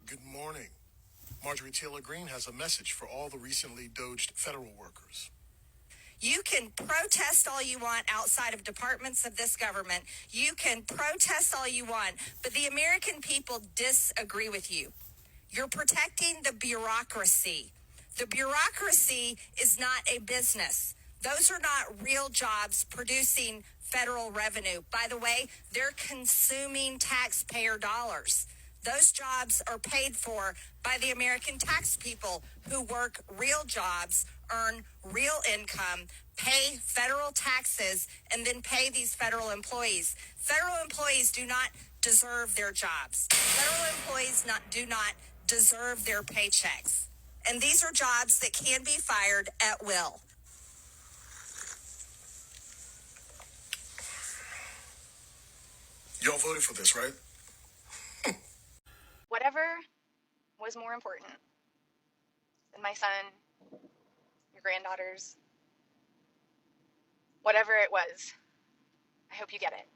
Good morning. Marjorie Taylor Greene has a message for all the recently doged federal workers. You can protest all you want outside of departments of this government. You can protest all you want, but the American people disagree with you. You're protecting the bureaucracy. The bureaucracy is not a business. Those are not real jobs producing federal revenue. By the way, they're consuming taxpayer dollars. Those jobs are paid for by the American tax people who work real jobs, earn real income, pay federal taxes, and then pay these federal employees. Federal employees do not deserve their jobs. Federal employees do not deserve their paychecks. And these are jobs that can be fired at will. Y'all voted for this, right? Whatever was more important than my son, your granddaughters, whatever it was, I hope you get it.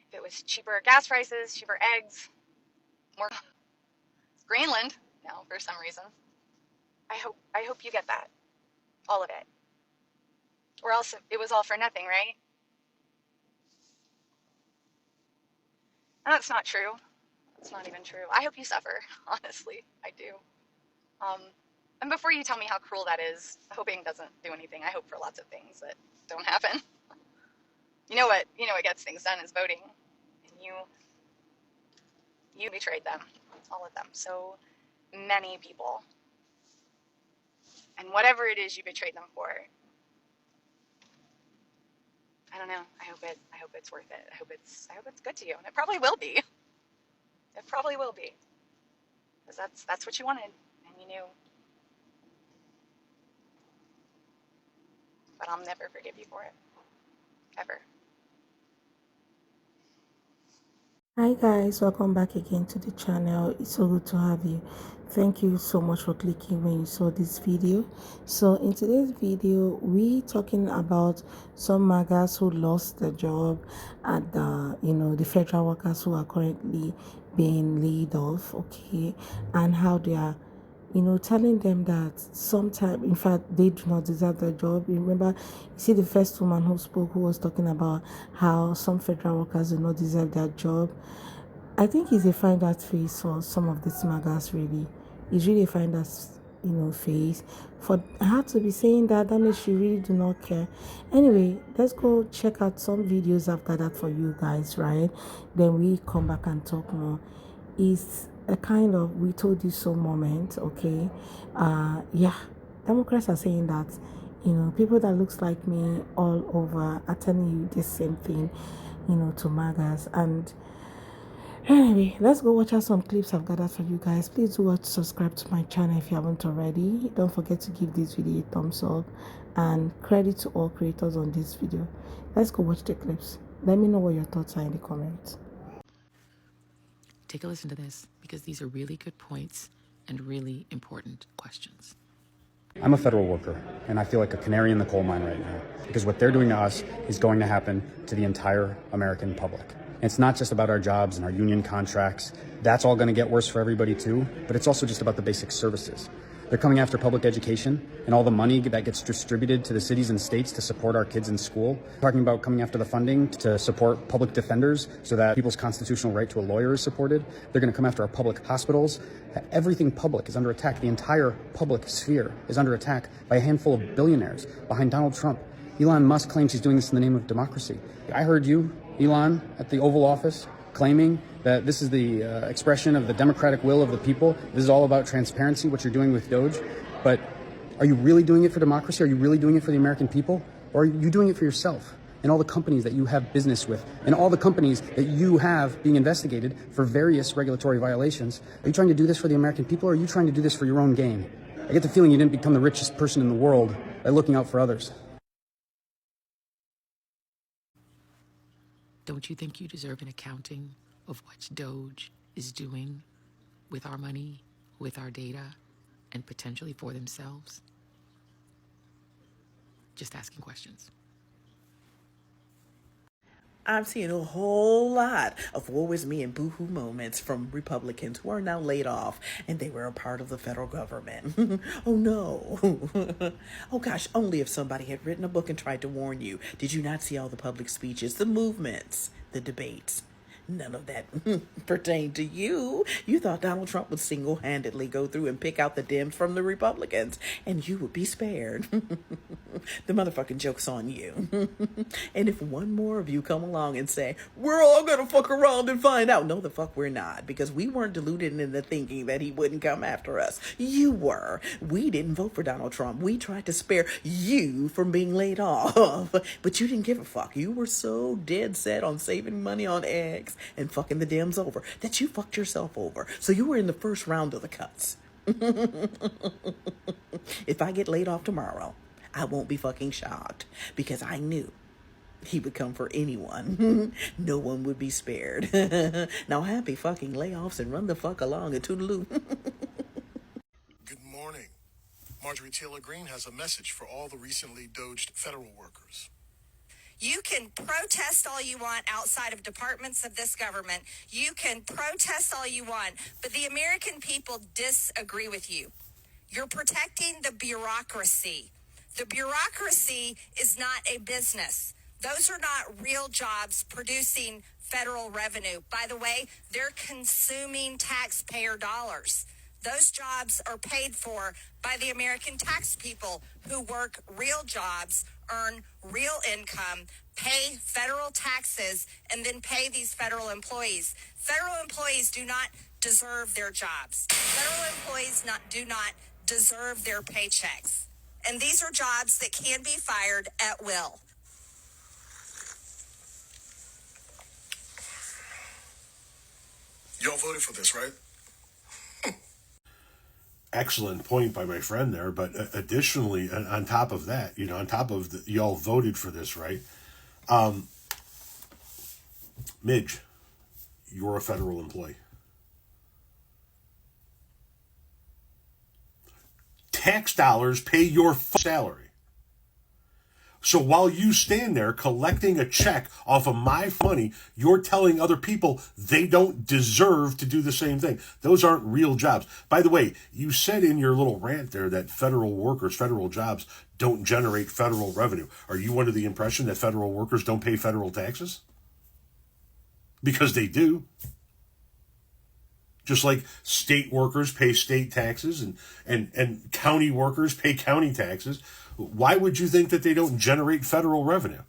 If it was cheaper gas prices, cheaper eggs, more Greenland now for some reason, I hope you get that. All of it. Or else it was all for nothing, right? And that's not true. It's not even true. I hope you suffer, honestly. I do. And before you tell me how cruel that is, hoping doesn't do anything. I hope for lots of things that don't happen. You know what gets things done is voting. And you betrayed them. All of them. So many people. And whatever it is you betrayed them for, I don't know. I hope it's worth it. I hope it's good to you. And it probably will be. It probably will be. Because that's what you wanted. And you knew. But I'll never forgive you for it. Ever. Hi guys, welcome back again to the channel. It's so good to have you. Thank you so much for clicking when you saw this video. So in today's video, we talking about some MAGAs who lost their job at the federal workers who are currently being laid off, okay, and how they are telling them that sometimes, in fact, they do not deserve their job. Remember, you see the first woman who spoke, who was talking about how some federal workers do not deserve their job. I think it's a find that face for some of these MAGAs, really. It's really a find that, face. For her to be saying that means she really do not care. Anyway, let's go check out some videos after that for you guys, right? Then we come back and talk more. It's a kind of we told you so moment, okay? Democrats are saying that people that looks like me all over are telling you the same thing, to MAGAs. And anyway, let's go watch out some clips I've gathered for you guys. Please do subscribe to my channel if you haven't already. Don't forget to give this video a thumbs up, and credit to all creators on this video. Let's go watch the clips. Let me know what your thoughts are in the comments. Take a listen to this, because these are really good points and really important questions. I'm a federal worker, and I feel like a canary in the coal mine right now, because what they're doing to us is going to happen to the entire American public. And it's not just about our jobs and our union contracts. That's all going to get worse for everybody too, but it's also just about the basic services. They're coming after public education and all the money that gets distributed to the cities and states to support our kids in school. Talking about coming after the funding to support public defenders so that people's constitutional right to a lawyer is supported. They're going to come after our public hospitals. Everything public is under attack. The entire public sphere is under attack by a handful of billionaires behind Donald Trump. Elon Musk claims he's doing this in the name of democracy. I heard you, Elon, at the Oval Office claiming that this is the expression of the democratic will of the people. This is all about transparency, what you're doing with Doge. But are you really doing it for democracy? Are you really doing it for the American people? Or are you doing it for yourself and all the companies that you have business with and all the companies that you have being investigated for various regulatory violations? Are you trying to do this for the American people, or are you trying to do this for your own gain? I get the feeling you didn't become the richest person in the world by looking out for others. Don't you think you deserve an accounting of what Doge is doing with our money, with our data, and potentially for themselves? Just asking questions. I've seen a whole lot of woe is me and boo-hoo moments from Republicans who are now laid off and they were a part of the federal government. Oh no. Oh gosh, only if somebody had written a book and tried to warn you. Did you not see all the public speeches, the movements, the debates? None of that pertained to you. You thought Donald Trump would single-handedly go through and pick out the Dems from the Republicans, and you would be spared. The motherfucking joke's on you. And if one more of you come along and say, we're all gonna fuck around and find out. No, the fuck we're not, because we weren't deluded into thinking that he wouldn't come after us. You were. We didn't vote for Donald Trump. We tried to spare you from being laid off. But you didn't give a fuck. You were so dead set on saving money on eggs and fucking the Dems over that you fucked yourself over. So you were in the first round of the cuts. If I get laid off tomorrow, I won't be fucking shocked, because I knew he would come for anyone. No one would be spared. Now happy fucking layoffs and run the fuck along and toodaloo. Good morning. Marjorie Taylor Greene has a message for all the recently doged federal workers. You can protest all you want outside of departments of this government. You can protest all you want, but the American people disagree with you. You're protecting the bureaucracy. The bureaucracy is not a business. Those are not real jobs producing federal revenue. By the way, they're consuming taxpayer dollars. Those jobs are paid for by the American tax people who work real jobs, earn real income, pay federal taxes, and then pay these federal employees. Federal employees do not deserve their jobs. Federal employees do not deserve their paychecks. And these are jobs that can be fired at will. Y'all voted for this, right? Excellent point by my friend there. But additionally, on top of that, on top of y'all voted for this, right? Midge, you're a federal employee. Tax dollars pay your salary. So while you stand there collecting a check off of my money, you're telling other people they don't deserve to do the same thing. Those aren't real jobs. By the way, you said in your little rant there that federal workers, federal jobs don't generate federal revenue. Are you under the impression that federal workers don't pay federal taxes? Because they do. Just like state workers pay state taxes and county workers pay county taxes. Why would you think that they don't generate federal revenue?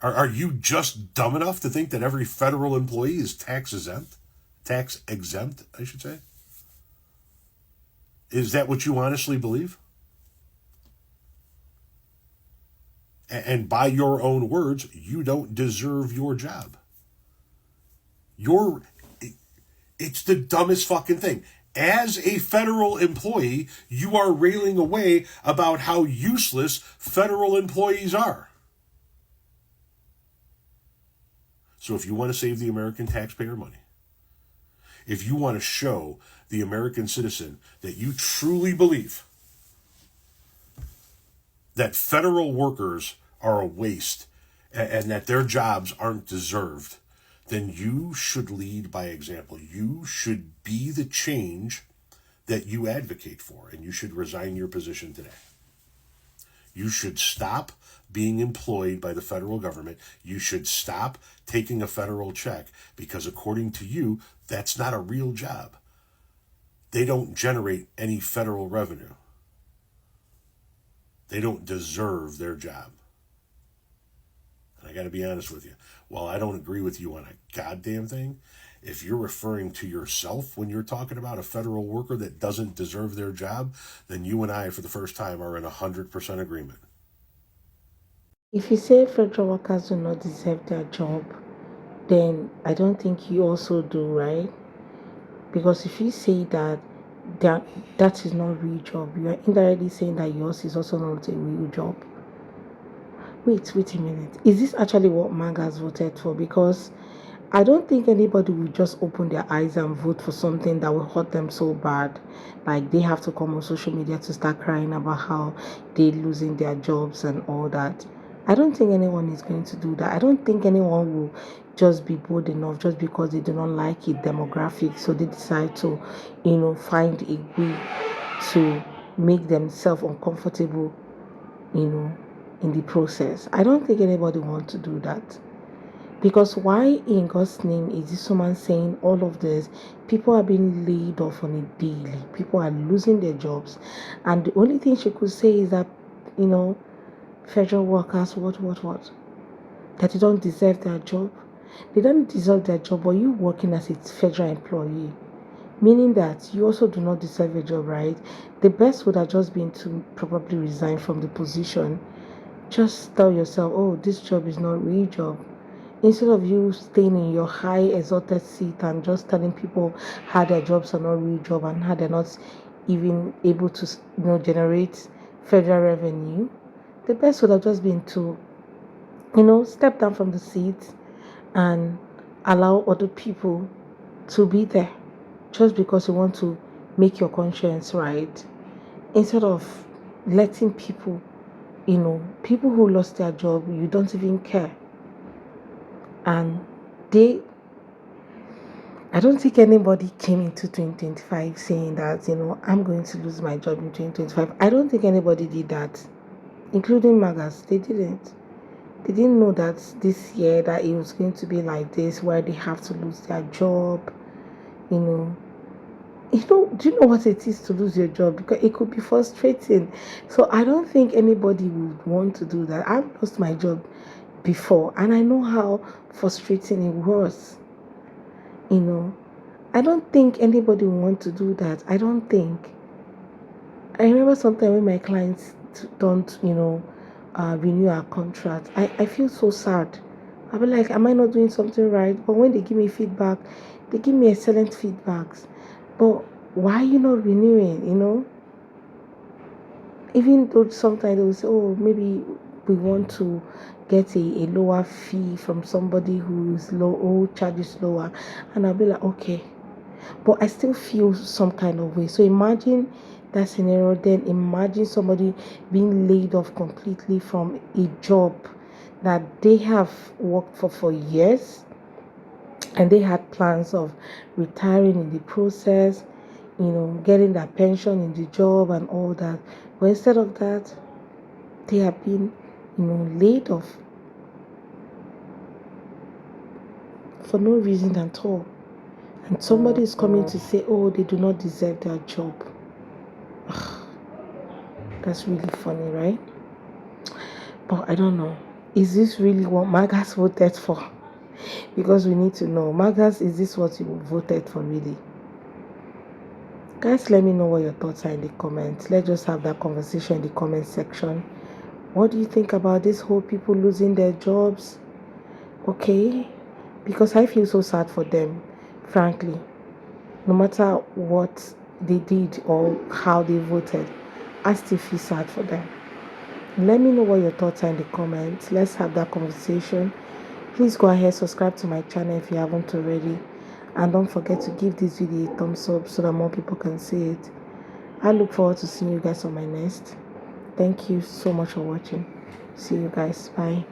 Are you just dumb enough to think that every federal employee is tax exempt, I should say? Is that what you honestly believe? And by your own words, you don't deserve your job. It's the dumbest fucking thing. As a federal employee, you are railing away about how useless federal employees are. So if you want to save the American taxpayer money, if you want to show the American citizen that you truly believe that federal workers are a waste and that their jobs aren't deserved, then you should lead by example. You should be the change that you advocate for, and you should resign your position today. You should stop being employed by the federal government. You should stop taking a federal check, because according to you, that's not a real job. They don't generate any federal revenue. They don't deserve their job. And I got to be honest with you. While I don't agree with you on a goddamn thing, if you're referring to yourself when you're talking about a federal worker that doesn't deserve their job, then you and I, for the first time, are in 100% agreement. If you say federal workers do not deserve their job, then I don't think you also do, right? Because if you say that is not a real job, you are indirectly saying that yours is also not a real job. Wait a minute. Is this actually what MAGAS voted for? Because I don't think anybody will just open their eyes and vote for something that will hurt them so bad. Like they have to come on social media to start crying about how they're losing their jobs and all that. I don't think anyone is going to do that. I don't think anyone will just be bold enough just because they do not like a demographic, so they decide to, find a way to make themselves uncomfortable, in the process. I don't think anybody wants to do that. Because why in God's name is this woman saying all of this? People are being laid off on a daily. People are losing their jobs. And the only thing she could say is that, federal workers, what? That they don't deserve their job. They don't deserve their job, but you working as a federal employee, meaning that you also do not deserve a job, right? The best would have just been to probably resign from the position. Just tell yourself, oh, this job is not a real job. Instead of you staying in your high exalted seat and just telling people how their jobs are not real job and how they're not even able to, generate federal revenue, the best would have just been to, step down from the seat and allow other people to be there just because you want to make your conscience right, instead of letting people, people who lost their job, you don't even care. And I don't think anybody came into 2025 saying that, I'm going to lose my job in 2025. I don't think anybody did that, including MAGAS. They didn't. They didn't know that this year that it was going to be like this, where they have to lose their job, do you know what it is to lose your job? Because it could be frustrating. So I don't think anybody would want to do that. I've lost my job before and I know how frustrating it was. I don't think anybody would want to do that. I don't think. I remember sometimes when my clients don't, renew our contract, I feel so sad. I'll be like, am I not doing something right? But when they give me feedback, they give me excellent feedbacks. But why are you not renewing, Even though sometimes they will say, oh, maybe we want to get a lower fee from somebody who charges lower. And I'll be like, okay. But I still feel some kind of way. So imagine that scenario. Then imagine somebody being laid off completely from a job that they have worked for years, and they had plans of retiring in the process, getting their pension in the job and all that. But instead of that, they have been, laid off for no reason at all. And somebody is coming to say, oh, they do not deserve their job. Ugh, that's really funny, right? But I don't know. Is this really what MAGAS voted for? Because we need to know. MAGAS, is this what you voted for really? Guys, let me know what your thoughts are in the comments. Let's just have that conversation in the comment section. What do you think about this whole people losing their jobs? Okay? Because I feel so sad for them, frankly. No matter what they did or how they voted, I still feel sad for them. Let me know what your thoughts are in the comments. Let's have that conversation. Please go ahead, subscribe to my channel if you haven't already. And don't forget to give this video a thumbs up so that more people can see it. I look forward to seeing you guys on my next. Thank you so much for watching. See you guys. Bye.